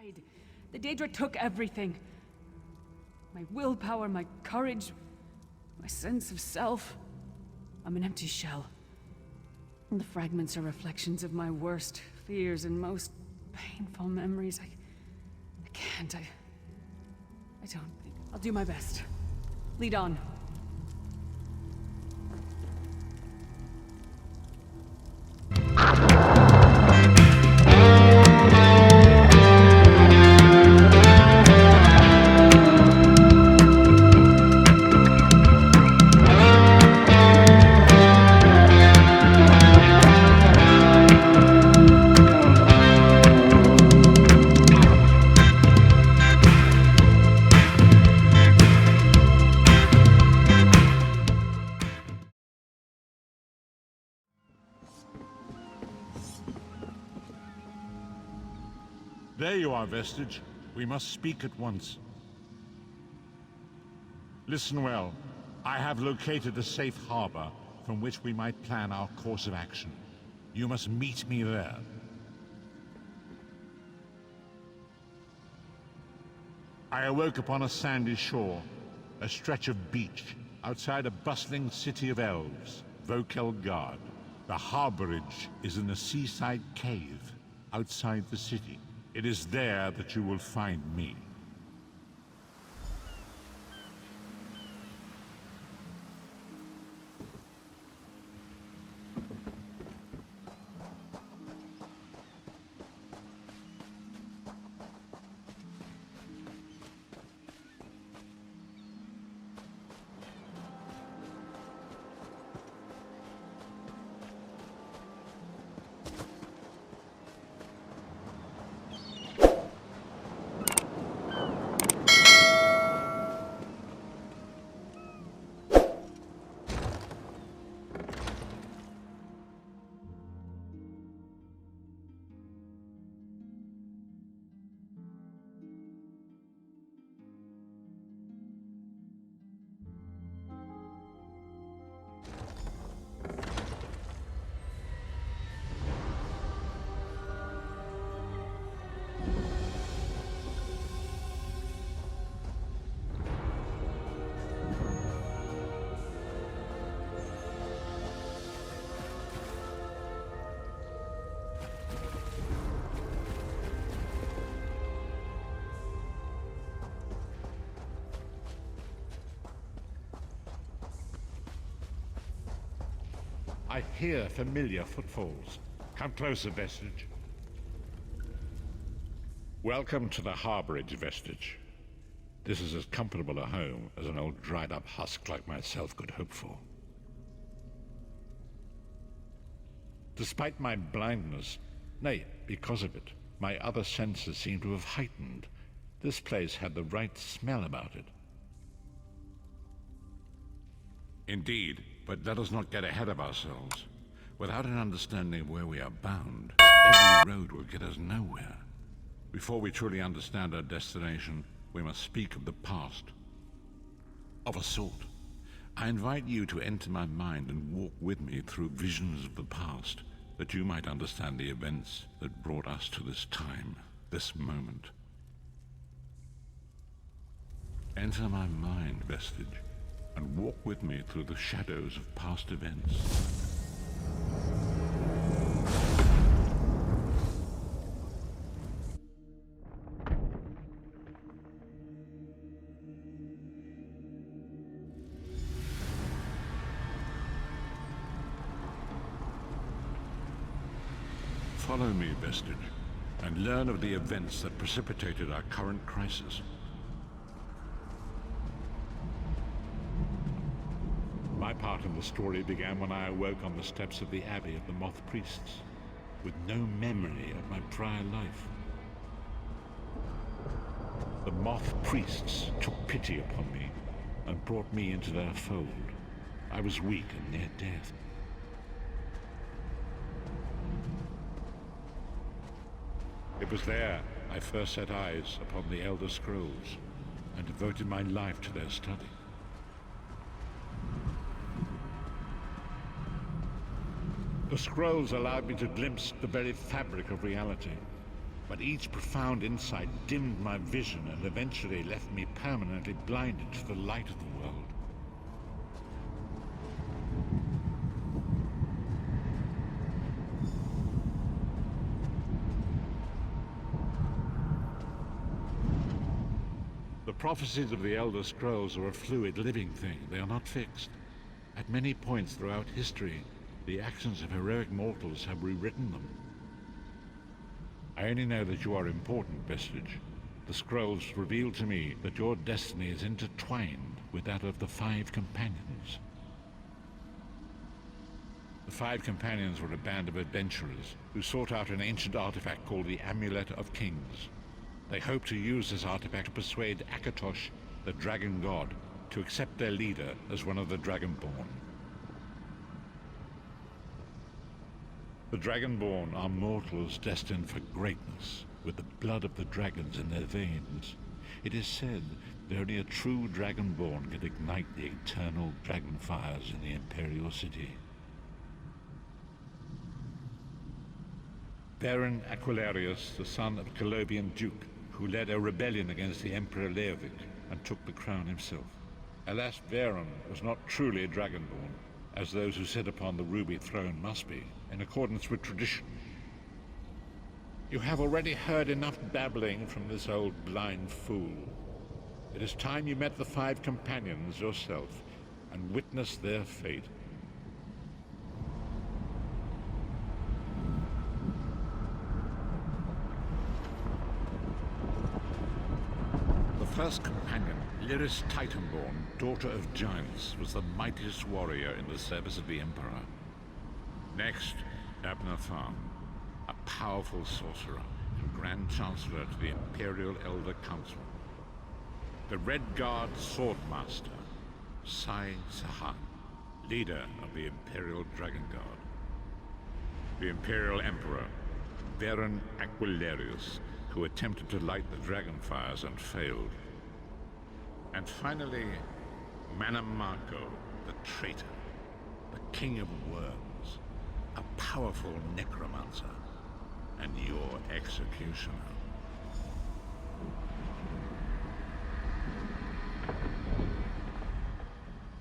died. The Daedra took everything. My willpower, my courage, my sense of self. I'm an empty shell. And the fragments are reflections of my worst fears and most painful memories. I can't. I don't think. I'll do my best. Lead on. There you are, Vestige. We must speak at once. Listen well. I have located a safe harbor from which we might plan our course of action. You must meet me there. I awoke upon a sandy shore, a stretch of beach, outside a bustling city of elves, Vokelgard. The harborage is in a seaside cave outside the city. It is there that you will find me. I hear familiar footfalls. Come closer, Vestige. Welcome to the harborage, Vestige. This is as comfortable a home as an old dried-up husk like myself could hope for. Despite my blindness, nay, because of it, my other senses seem to have heightened. This place had the right smell about it. Indeed, but let us not get ahead of ourselves. Without an understanding of where we are bound, every road will get us nowhere. Before we truly understand our destination, we must speak of the past. Of a sort. I invite you to enter my mind and walk with me through visions of the past, that you might understand the events that brought us to this time, this moment. Enter my mind, Vestige, and walk with me through the shadows of past events. Follow me, Vestige, and learn of the events that precipitated our current crisis. My part in the story began when I awoke on the steps of the Abbey of the Moth Priests, with no memory of my prior life. The Moth Priests took pity upon me and brought me into their fold. I was weak and near death. It was there I first set eyes upon the Elder Scrolls and devoted my life to their study. The scrolls allowed me to glimpse the very fabric of reality. but each profound insight dimmed my vision and eventually left me permanently blinded to the light of the world. The prophecies of the Elder Scrolls are a fluid, living thing. They are not fixed. At many points throughout history, the actions of heroic mortals have rewritten them. I only know that you are important, Vestige. The scrolls reveal to me that your destiny is intertwined with that of the Five Companions. The Five Companions were a band of adventurers who sought out an ancient artifact called the Amulet of Kings. They hoped to use this artifact to persuade Akatosh, the dragon god, to accept their leader as one of the Dragonborn. The Dragonborn are mortals destined for greatness, with the blood of the dragons in their veins. It is said that only a true Dragonborn can ignite the eternal dragon fires in the Imperial City. Baron Aquilarius, the son of a Colovian duke, who led a rebellion against the Emperor Leovic and took the crown himself. Alas, Varen was not truly a Dragonborn, as those who sit upon the ruby throne must be, in accordance with tradition. You have already heard enough babbling from this old blind fool. It is time you met the Five Companions yourself and witnessed their fate. The first companion, Lyris Titanborn, daughter of giants, was the mightiest warrior in the service of the Emperor. Next, Abner Tharn, a powerful sorcerer and Grand Chancellor to the Imperial Elder Council. The Red Guard Swordmaster, Sai Sahan, leader of the Imperial Dragon Guard. The Imperial Emperor, Baron Aquilarius, who attempted to light the dragon fires and failed. And finally, Manamako, the traitor, the King of Worms, a powerful necromancer, and your executioner.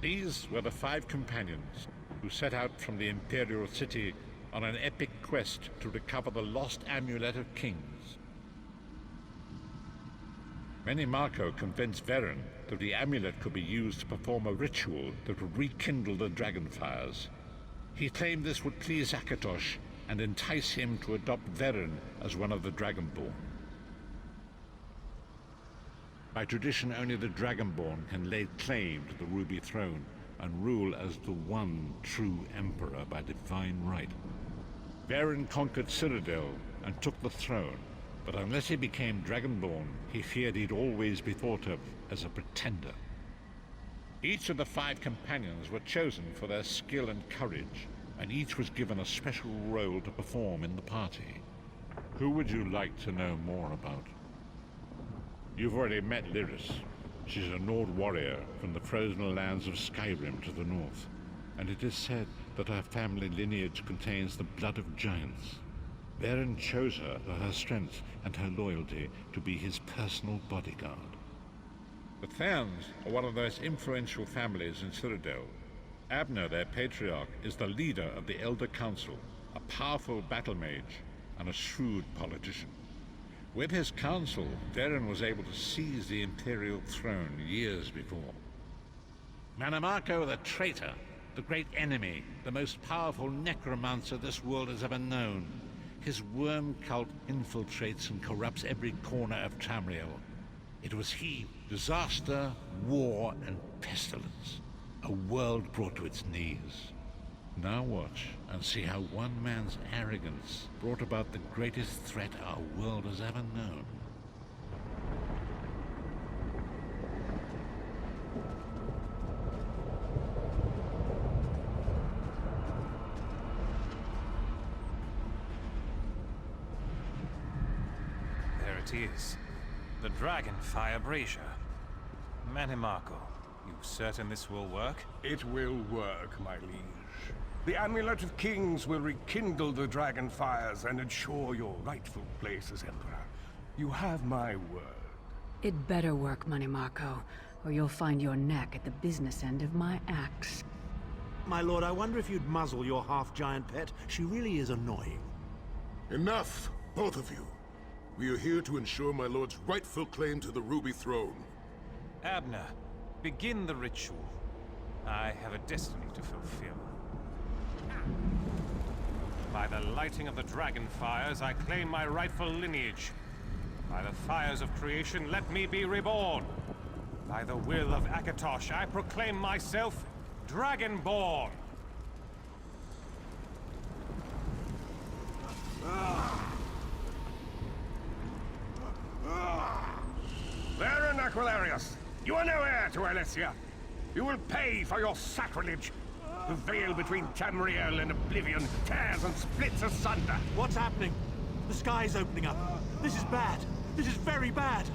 These were the Five Companions who set out from the Imperial City on an epic quest to recover the lost Amulet of Kings. Manamako convinced Varen that the amulet could be used to perform a ritual that would rekindle the dragon fires. He claimed this would please Akatosh and entice him to adopt Varen as one of the Dragonborn. By tradition, only the Dragonborn can lay claim to the Ruby Throne and rule as the one true Emperor by divine right. Varen conquered Cyrodiil and took the throne, but unless he became Dragonborn, he feared he'd always be thought of as a pretender. Each of the Five Companions were chosen for their skill and courage, and each was given a special role to perform in the party. Who would you like to know more about? You've already met Lyris. She's a Nord warrior from the frozen lands of Skyrim to the north, and it is said that her family lineage contains the blood of giants. Varen chose her for her strength and her loyalty to be his personal bodyguard. The Tharns are one of the most influential families in Cyrodiil. Abner, their patriarch, is the leader of the Elder Council, a powerful battle mage and a shrewd politician. With his council, Varen was able to seize the Imperial throne years before. Manamako the traitor, the great enemy, the most powerful necromancer this world has ever known. His worm cult infiltrates and corrupts every corner of Tamriel. It was he, disaster, war, and pestilence. A world brought to its knees. Now watch and see how one man's arrogance brought about the greatest threat our world has ever known. There it is. The Dragonfire Brazier. Manamako, you certain this will work? It will work, my liege. The Amulet of Kings will rekindle the dragon fires and ensure your rightful place as Emperor. You have my word. It better work, Money Marco, or you'll find your neck at the business end of my axe. My lord, I wonder if you'd muzzle your half-giant pet. She really is annoying. Enough, both of you. We are here to ensure my lord's rightful claim to the Ruby Throne. Abner, begin the ritual. I have a destiny to fulfill. By the lighting of the dragon fires, I claim my rightful lineage. By the fires of creation, let me be reborn. By the will of Akatosh, I proclaim myself Dragonborn. Baron Aquilarius, you are no heir to Alessia. You will pay for your sacrilege. The veil between Tamriel and Oblivion tears and splits asunder. What's happening? The sky's opening up. This is bad. This is very bad.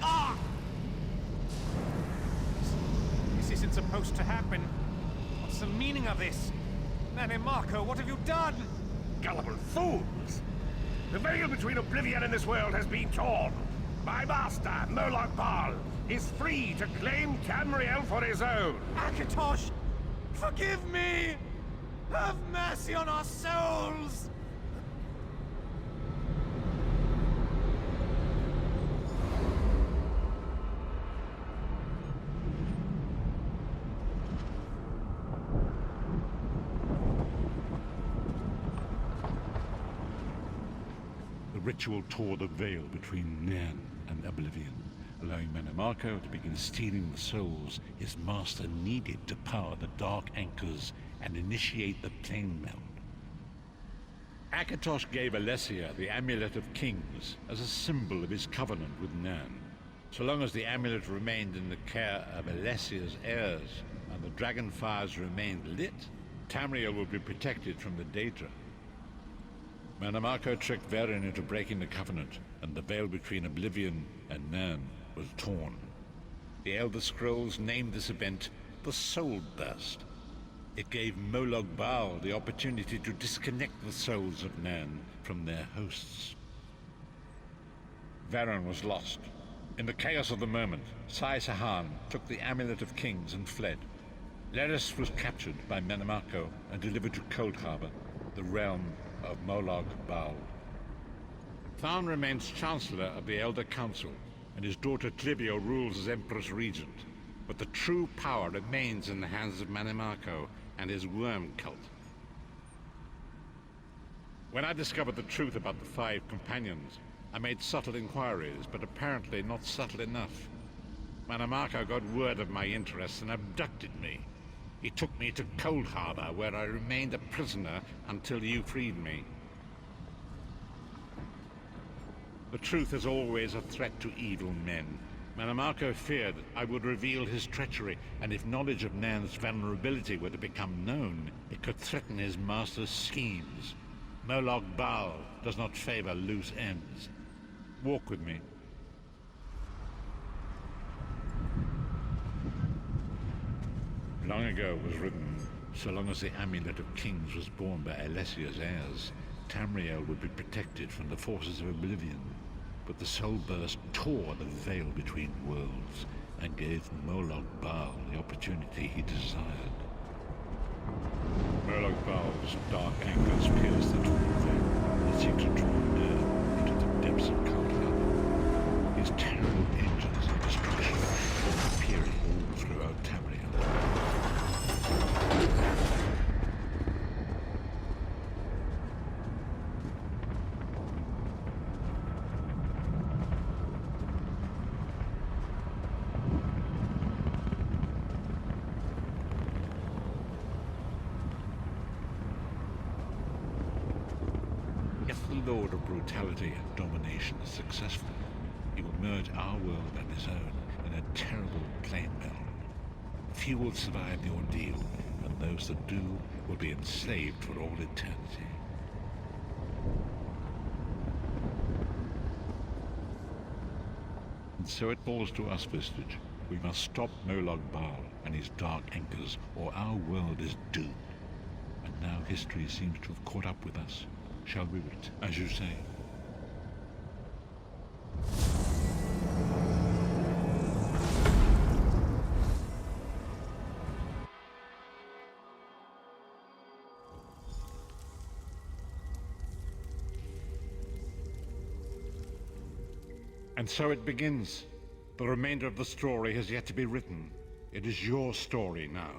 Ah! This isn't supposed to happen. What's the meaning of this? Manny Marco, what have you done? Gullible fools! The veil between Oblivion and this world has been torn. My master, Moloch Baal, is free to claim Tamriel for his own. Akatosh, forgive me! Have mercy on our souls! The ritual tore the veil between Nan and Oblivion, allowing Mannimarco to begin stealing the souls his master needed to power the Dark Anchors and initiate the plane meld. Akatosh gave Alessia the Amulet of Kings as a symbol of his covenant with Nan. So long as the amulet remained in the care of Alessia's heirs and the dragon fires remained lit, Tamriel would be protected from the Daedra. Mannimarco tricked Varen into breaking the covenant, and the veil between Oblivion and Nan was torn. The Elder Scrolls named this event the Soul Burst. It gave Moloch Baal the opportunity to disconnect the souls of Nan from their hosts. Varen was lost. In the chaos of the moment, Sai Sahan took the Amulet of Kings and fled. Lyris was captured by Mannimarco and delivered to Cold Harbor, the realm of Moloch Baal. Tharn remains Chancellor of the Elder Council, and his daughter Clivio rules as Empress Regent. But the true power remains in the hands of Mannimarco and his worm cult. When I discovered the truth about the 5 companions, I made subtle inquiries, but apparently not subtle enough. Mannimarco got word of my interests and abducted me. He took me to Cold Harbor, where I remained a prisoner until you freed me. The truth is always a threat to evil men. Mannimarco feared I would reveal his treachery, and if knowledge of Nan's vulnerability were to become known, it could threaten his master's schemes. Moloch Baal does not favor loose ends. Walk with me. Long ago was written, so long as the Amulet of Kings was borne by Alessia's heirs, Tamriel would be protected from the forces of Oblivion. But the Soul Burst tore the veil between worlds and gave Moloch Baal the opportunity he desired. Moloch Baal's dark anchors pierced the torn veil and seemed to draw near into the depths of Cold Harbor. His terrible engines of destruction were appearing all throughout Tamriel. If the Lord of Brutality and Domination is successful, he will merge our world and his own in a terrible plane meld. Few will survive the ordeal, and those that do will be enslaved for all eternity. And so it falls to us, Vestige. We must stop Moloch Baal and his dark anchors, or our world is doomed. And now history seems to have caught up with us. Shall we read, as you say? And so it begins. The remainder of the story has yet to be written. It is your story now.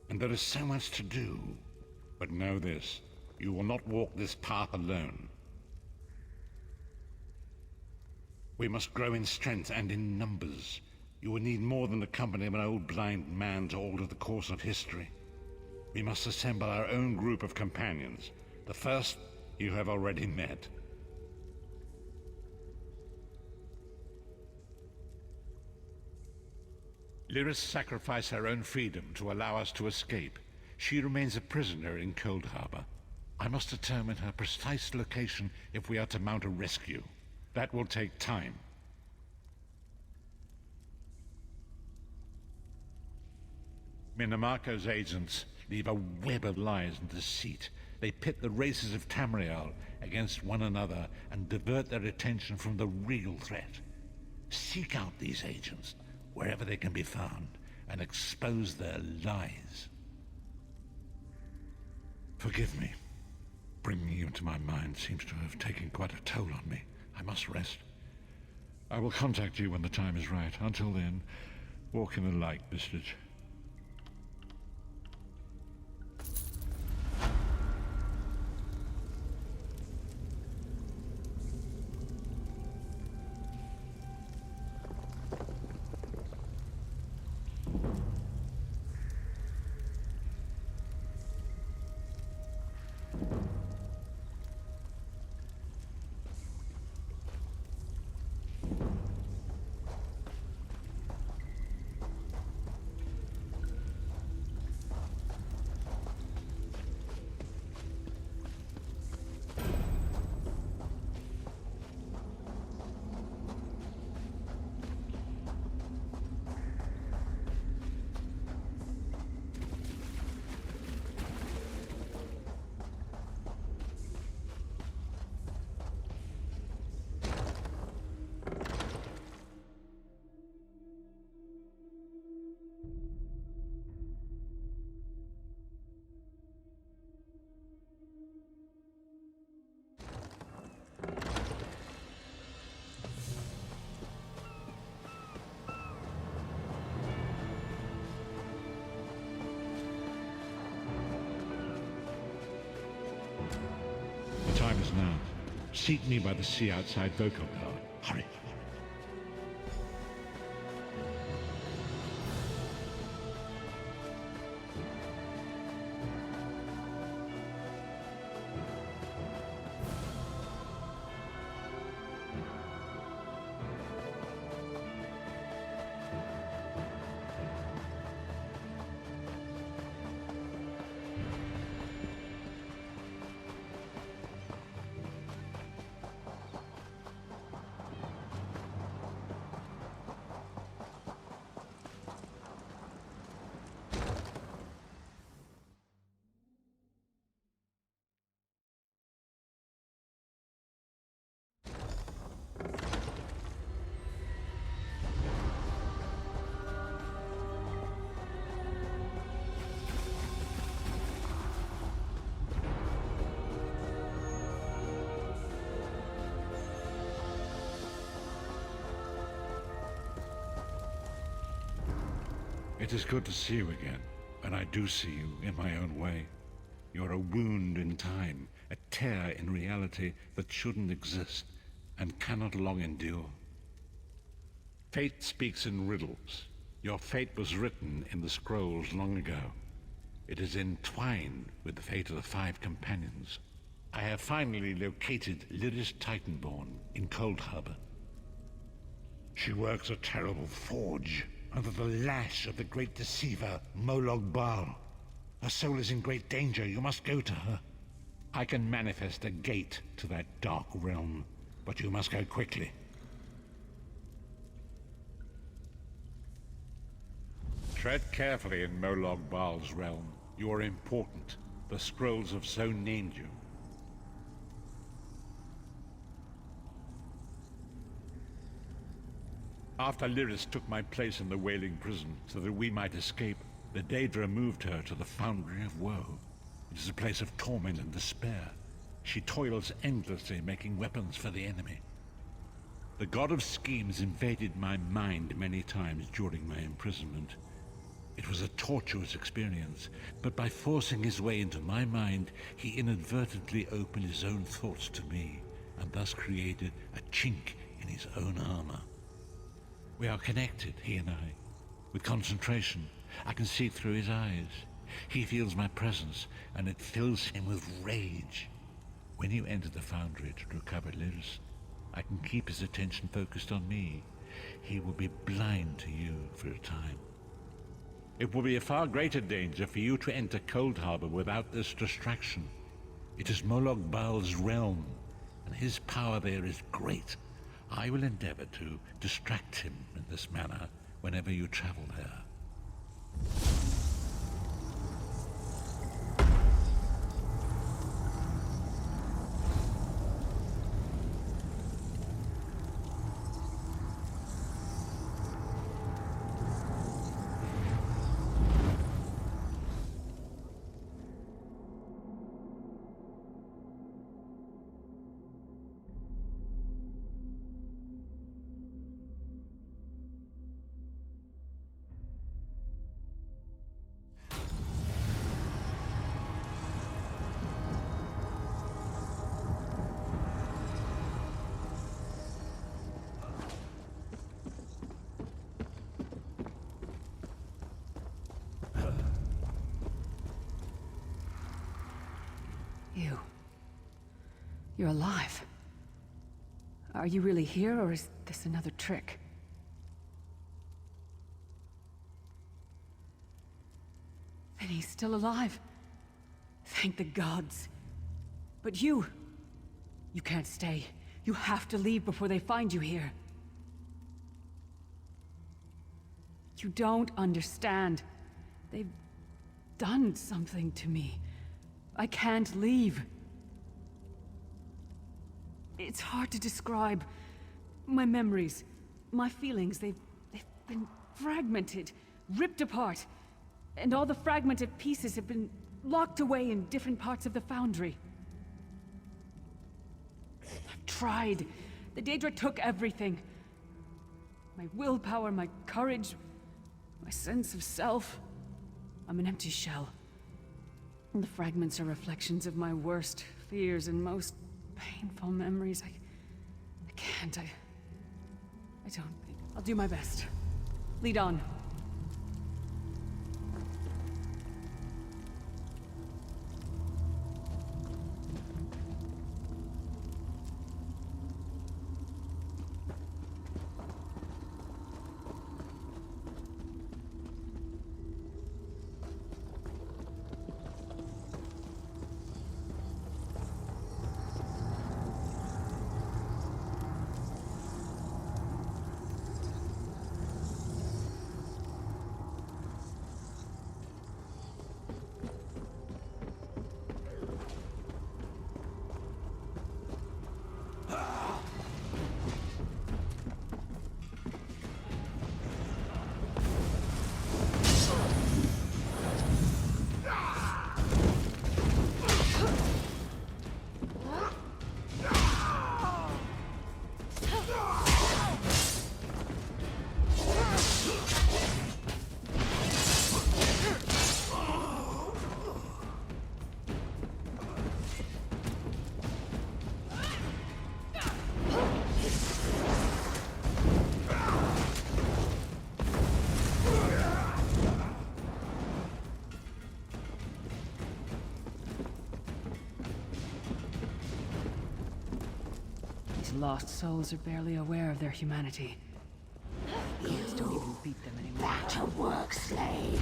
And there is so much to do. But know this, you will not walk this path alone. We must grow in strength and in numbers. You will need more than the company of an old blind man to alter the course of history. We must assemble our own group of companions. The first you have already met. Lyris sacrificed her own freedom to allow us to escape. She remains a prisoner in Cold Harbor. I must determine her precise location if we are to mount a rescue. That will take time. Minamako's agents leave a web of lies and deceit. They pit the races of Tamriel against one another and divert their attention from the real threat. Seek out these agents wherever they can be found, and expose their lies. Forgive me. Bringing you into my mind seems to have taken quite a toll on me. I must rest. I will contact you when the time is right. Until then, walk in the light, Vistage. The time is now. Seat me by the sea outside Vocal Power. Hurry. It is good to see you again, and I do see you in my own way. You're a wound in time, a tear in reality that shouldn't exist and cannot long endure. Fate speaks in riddles. Your fate was written in the scrolls long ago. It is entwined with the fate of the 5 companions. I have finally located Lyris Titanborn in Cold Harbor. She works a terrible forge under the lash of the great deceiver, Molog Baal. Her soul is in great danger. You must go to her. I can manifest a gate to that dark realm, but you must go quickly. Tread carefully in Molog Baal's realm. You are important. The scrolls have so named you. After Lyris took my place in the Wailing Prison so that we might escape, the Daedra moved her to the Foundry of Woe. It is a place of torment and despair. She toils endlessly making weapons for the enemy. The God of Schemes invaded my mind many times during my imprisonment. It was a tortuous experience, but by forcing his way into my mind, he inadvertently opened his own thoughts to me, and thus created a chink in his own armor. We are connected, he and I. With concentration, I can see through his eyes. He feels my presence, and it fills him with rage. When you enter the Foundry to recover Lyris, I can keep his attention focused on me. He will be blind to you for a time. It will be a far greater danger for you to enter Cold Harbor without this distraction. It is Molog Baal's realm, and his power there is great. I will endeavor to distract him in this manner whenever you travel there. You're alive. Are you really here, or is this another trick? Then he's still alive. Thank the gods. But you can't stay. You have to leave before they find you here. You don't understand. They've done something to me. I can't leave. It's hard to describe. My memories, my feelings, they've been fragmented, ripped apart. And all the fragmented pieces have been locked away in different parts of the Foundry. I've tried. The Daedra took everything. My willpower, my courage, my sense of self. I'm an empty shell. And the fragments are reflections of my worst fears and most painful memories. I can't. I don't. I'll do my best. Lead on. Lost souls are barely aware of their humanity. Guards don't even beat them anymore. Back to work, slave.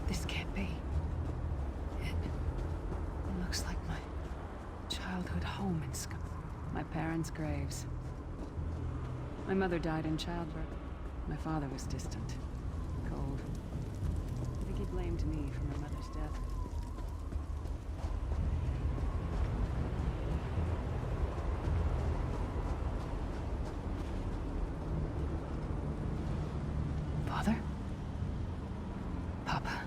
This can't be. It looks like my childhood home in Scotland. My parents' graves. My mother died in childbirth. My father was distant. Cold. I think he blamed me for my mother's death. Father? Papa?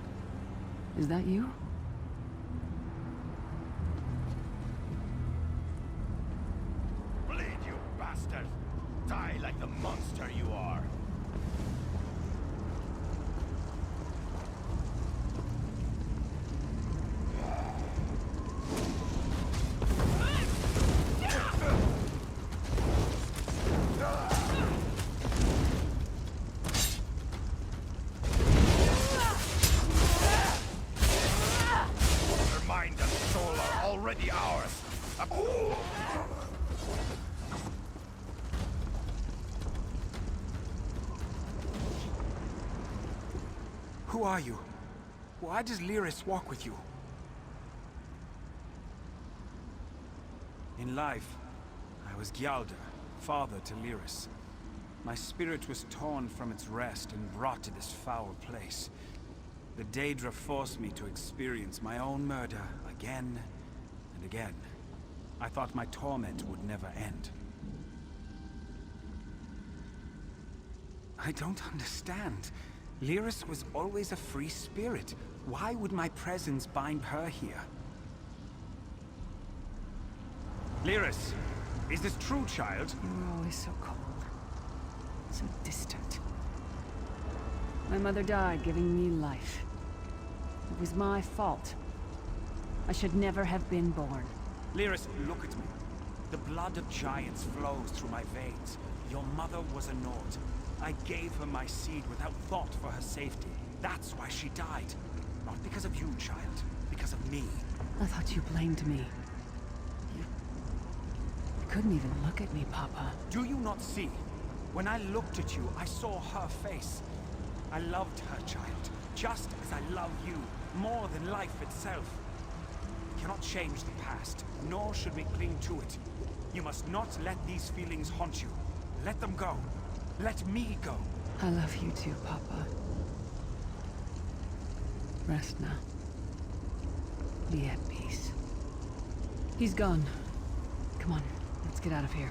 Is that you? Bleed, you bastard! Die like the monster you are! Your mind and soul are already ours! Who are you? Why does Lyris walk with you? In life, I was Gyalda, father to Lyris. My spirit was torn from its rest and brought to this foul place. The Daedra forced me to experience my own murder again and again. I thought my torment would never end. I don't understand. Lyris was always a free spirit. Why would my presence bind her here? Lyris, is this true, child? You were always so cold. So distant. My mother died giving me life. It was my fault. I should never have been born. Lyris, look at me. The blood of giants flows through my veins. Your mother was a Nord. I gave her my seed without thought for her safety. That's why she died. Not because of you, child. Because of me. I thought you blamed me. You couldn't even look at me, Papa. Do you not see? When I looked at you, I saw her face. I loved her, child. Just as I love you. More than life itself. We cannot change the past, nor should we cling to it. You must not let these feelings haunt you. Let them go. Let me go. I love you too, Papa. Rest now. Be at peace. He's gone. Come on, let's get out of here.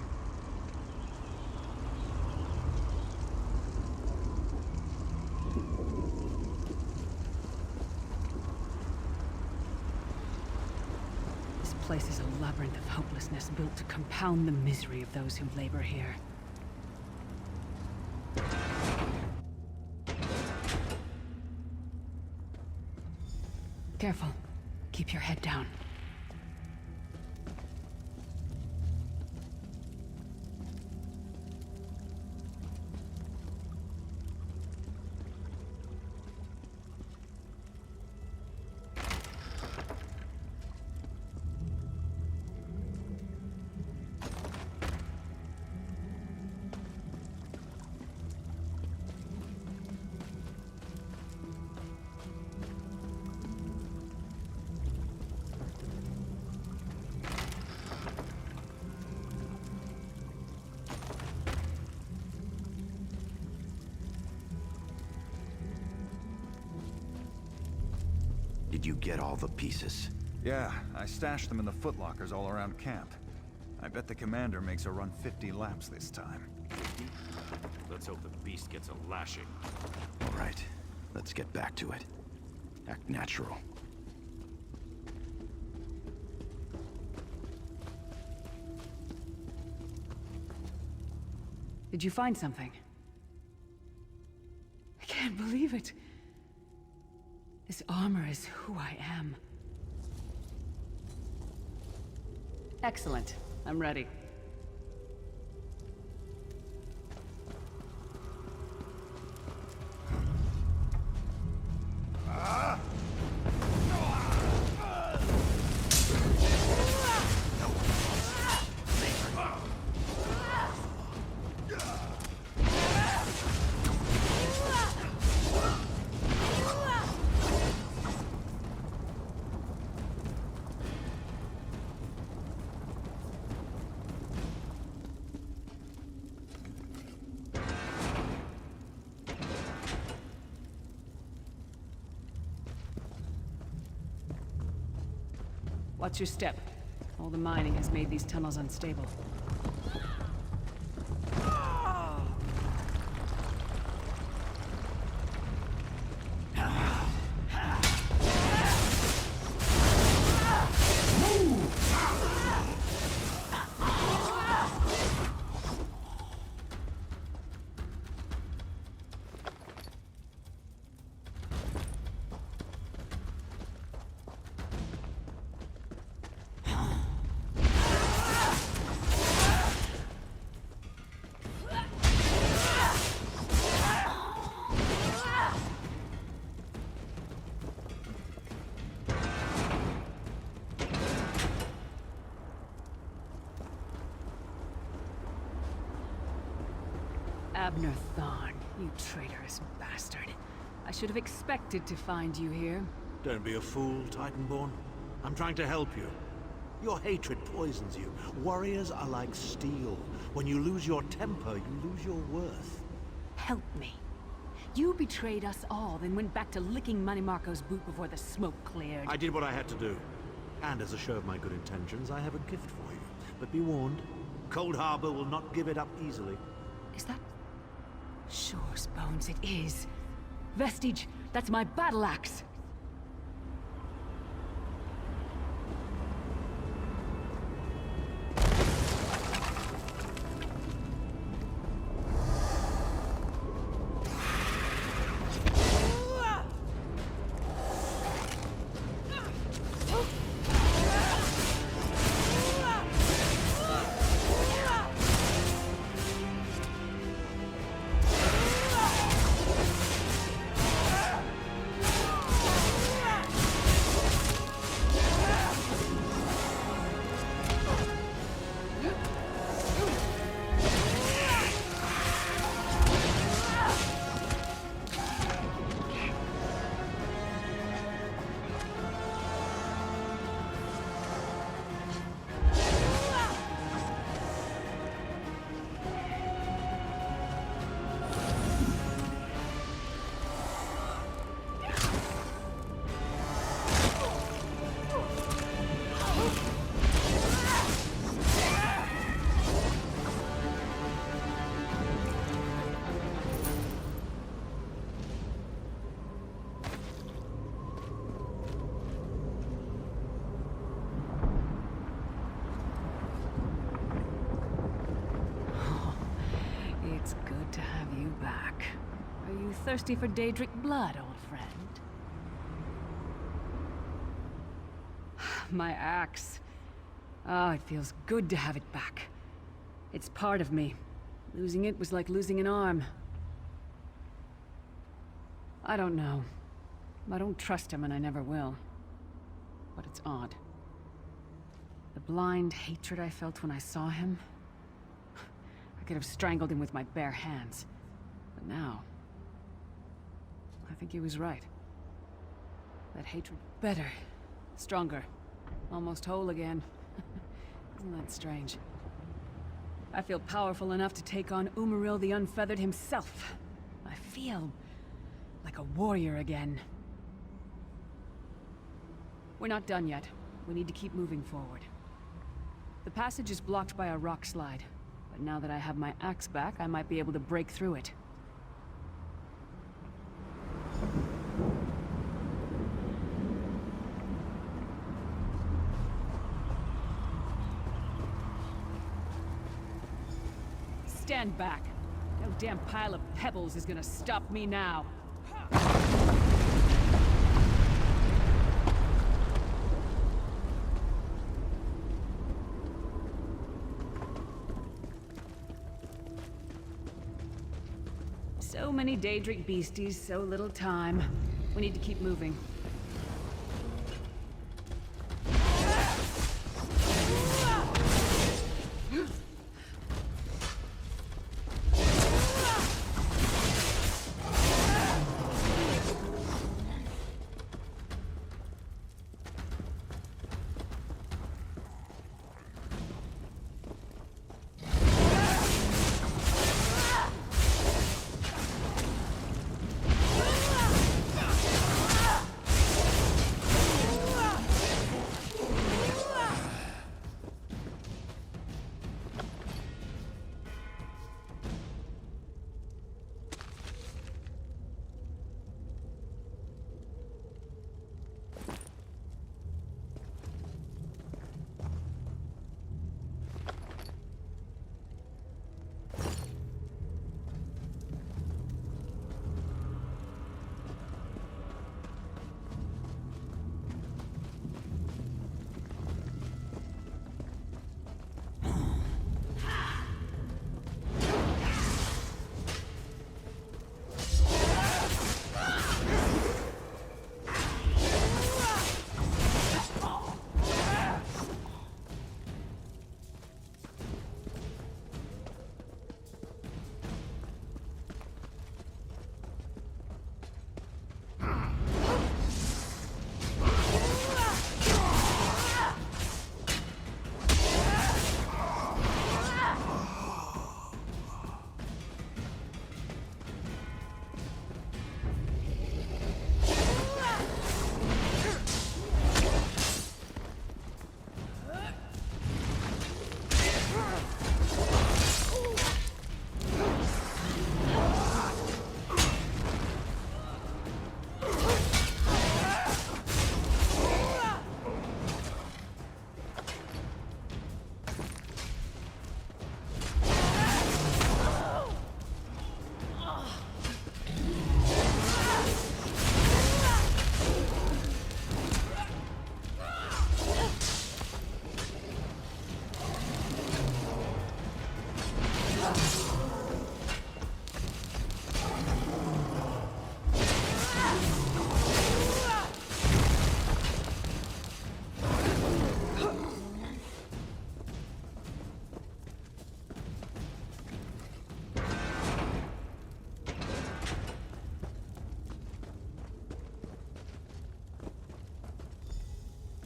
This place is a labyrinth of hopelessness built to compound the misery of those who labor here. Careful. Keep your head down. Did you get all the pieces? Yeah, I stashed them in the footlockers all around camp. I bet the commander makes her run 50 laps this time. 50? Let's hope the beast gets a lashing. All right, let's get back to it. Act natural. Did you find something? I can't believe it. This armor is who I am. Excellent. I'm ready. Watch your step. All the mining has made these tunnels unstable. Abner Thorn, you traitorous bastard. I should have expected to find you here. Don't be a fool, Titanborn. I'm trying to help you. Your hatred poisons you. Warriors are like steel. When you lose your temper, you lose your worth. Help me. You betrayed us all, then went back to licking Manny Marco's boot before the smoke cleared. I did what I had to do. And as a show of my good intentions, I have a gift for you. But be warned, Cold Harbor will not give it up easily. Is that... Shore's bones, it is. Vestige, that's my battle axe. Thirsty for Daedric blood, old friend? My axe. Ah, it feels good to have it back. It's part of me. Losing it was like losing an arm. I don't know. I don't trust him and I never will. But it's odd. The blind hatred I felt when I saw him... I could have strangled him with my bare hands. But now... I think he was right. That hatred... better. Stronger. Almost whole again. Isn't that strange? I feel powerful enough to take on Umaril the Unfeathered himself. I feel... like a warrior again. We're not done yet. We need to keep moving forward. The passage is blocked by a rock slide. But now that I have my axe back, I might be able to break through it. Stand back. No damn pile of pebbles is gonna stop me now. So many Daedric beasties, so little time. We need to keep moving.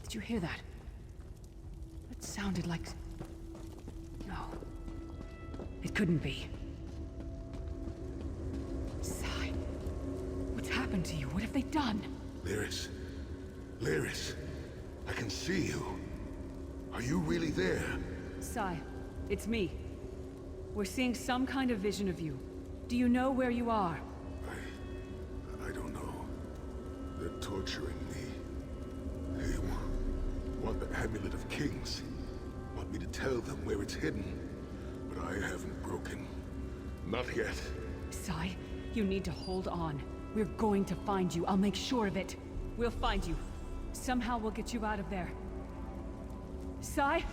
Did you hear that? It sounded like... No. It couldn't be. Sai. What's happened to you? What have they done? Lyris. Lyris. I can see you. Are you really there? Sai, it's me. We're seeing some kind of vision of you. Do you know where you are? I don't know. They're torturing me. They want the Amulet of Kings. Want me to tell them where it's hidden. But I haven't broken. Not yet. Sai, you need to hold on. We're going to find you. I'll make sure of it. We'll find you. Somehow we'll get you out of there. Sai?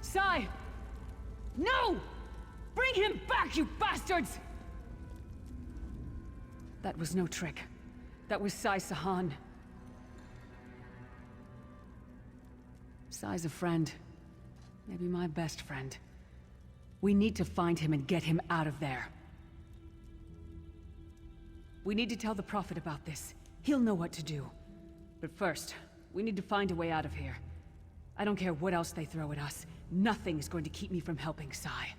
Sai! No! Bring him back, you bastards! That was no trick. That was Sai Sahan. Sai's a friend. Maybe my best friend. We need to find him and get him out of there. We need to tell the Prophet about this. He'll know what to do. But first, we need to find a way out of here. I don't care what else they throw at us. Nothing's going to keep me from helping Sai.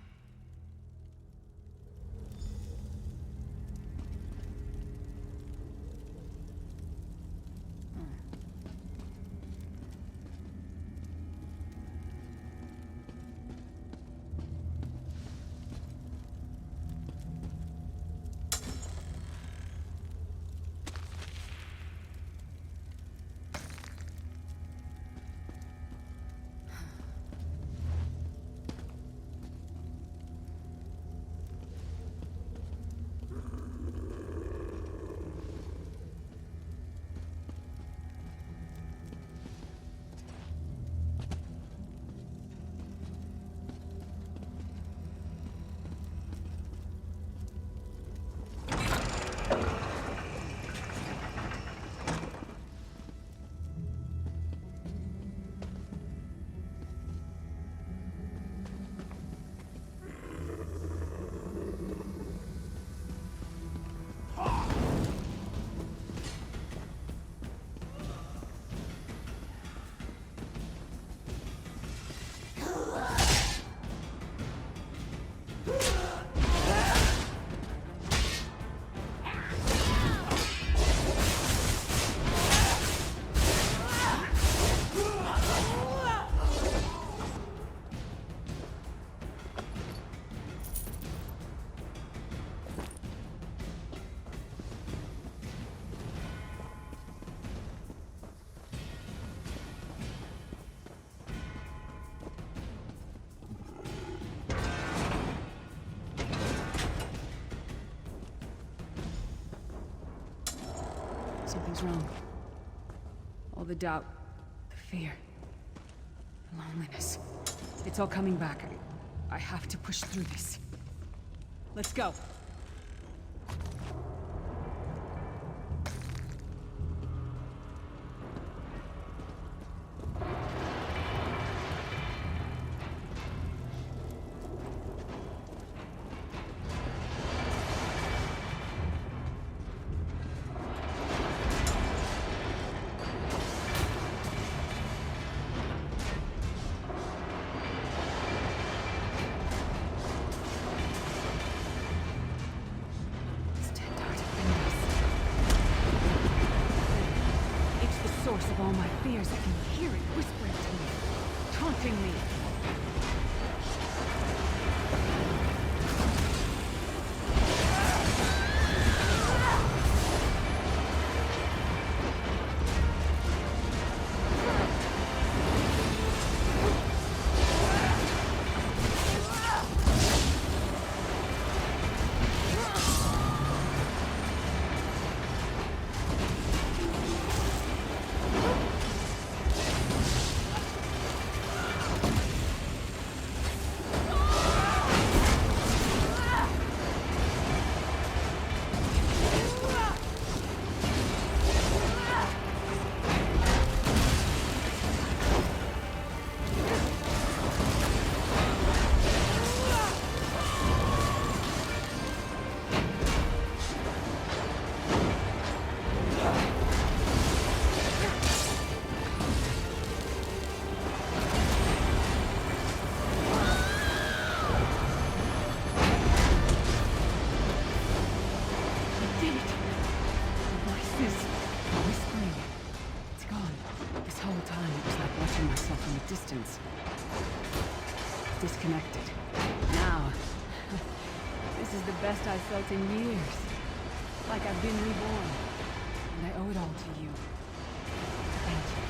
Something's wrong. All the doubt, the fear, the loneliness. It's all coming back. I have to push through this. Let's go. Of all my fears, I can hear it whispering to me, taunting me. whole time it was like watching myself from a distance. Disconnected. Now, this is the best I've felt in years. Like I've been reborn. And I owe it all to you. Thank you.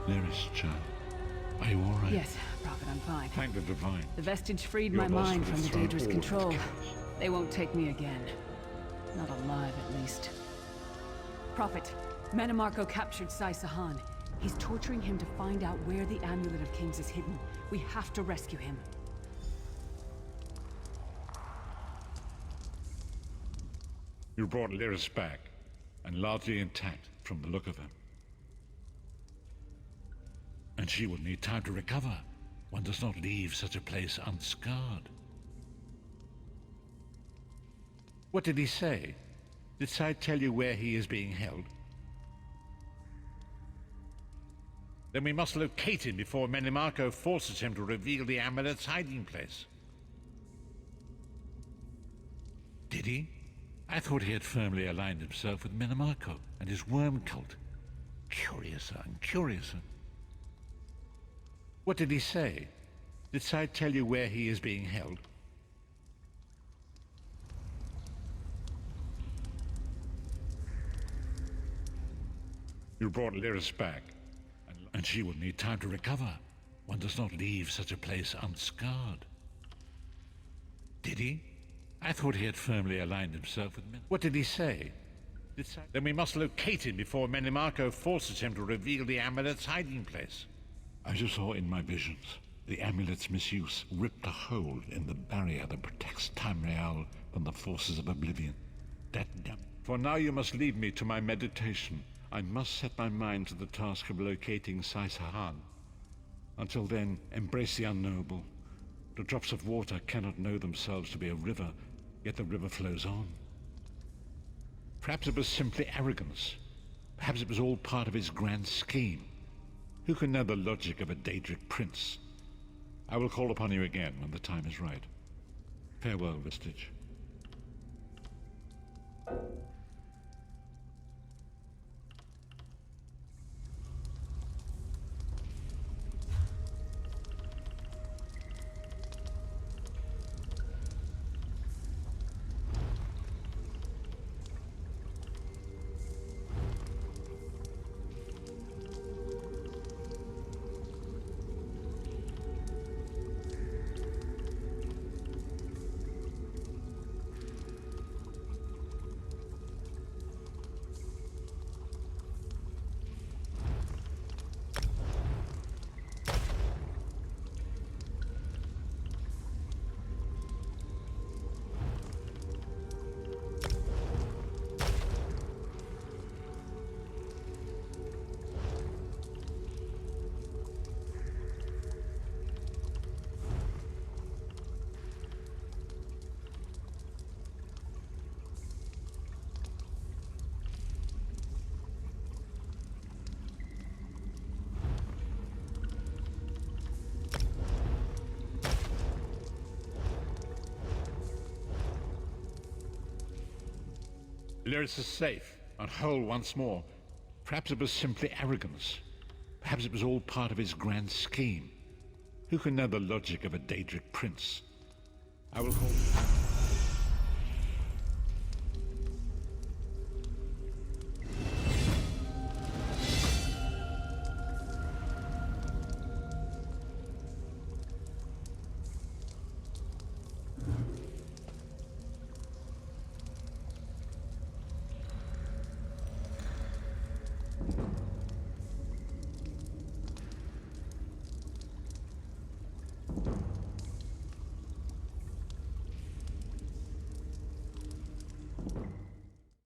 Lyris, child. Are you all right? Yes, Prophet, I'm fine. Thank the Divine. The vestige freed Your my boss mind would from have the thrown dangerous all control. into chaos. They won't take me again. Not alive, at least. Prophet, Manamarco captured Sai Sahan. He's torturing him to find out where the Amulet of Kings is hidden. We have to rescue him. You brought Lyris back, and largely intact from the look of him. And she will need time to recover. One does not leave such a place unscarred. What did he say? Did Sai tell you where he is being held? Then we must locate him before Menimarco forces him to reveal the amulet's hiding place. Did he? I thought he had firmly aligned himself with Menimarco and his worm cult. Curiouser and curiouser. What did he say? Did Sai tell you where he is being held? You brought Lyris back, and she will need time to recover. One does not leave such a place unscarred. Did he? I thought he had firmly aligned himself with Menimarco. What did he say? Then we must locate him before Menimarco forces him to reveal the amulet's hiding place. As you saw in my visions, the amulet's misuse ripped a hole in the barrier that protects Tamriel from the forces of oblivion. For now you must leave me to my meditation. I must set my mind to the task of locating Sai Sahan. Until then, embrace the unknowable. The drops of water cannot know themselves to be a river, yet the river flows on. Perhaps it was simply arrogance. Perhaps it was all part of his grand scheme. Who can know the logic of a Daedric prince? I will call upon you again when the time is right. Farewell, Vestige. Lyris is safe, and whole once more. Perhaps it was simply arrogance. Perhaps it was all part of his grand scheme. Who can know the logic of a Daedric prince? I will call...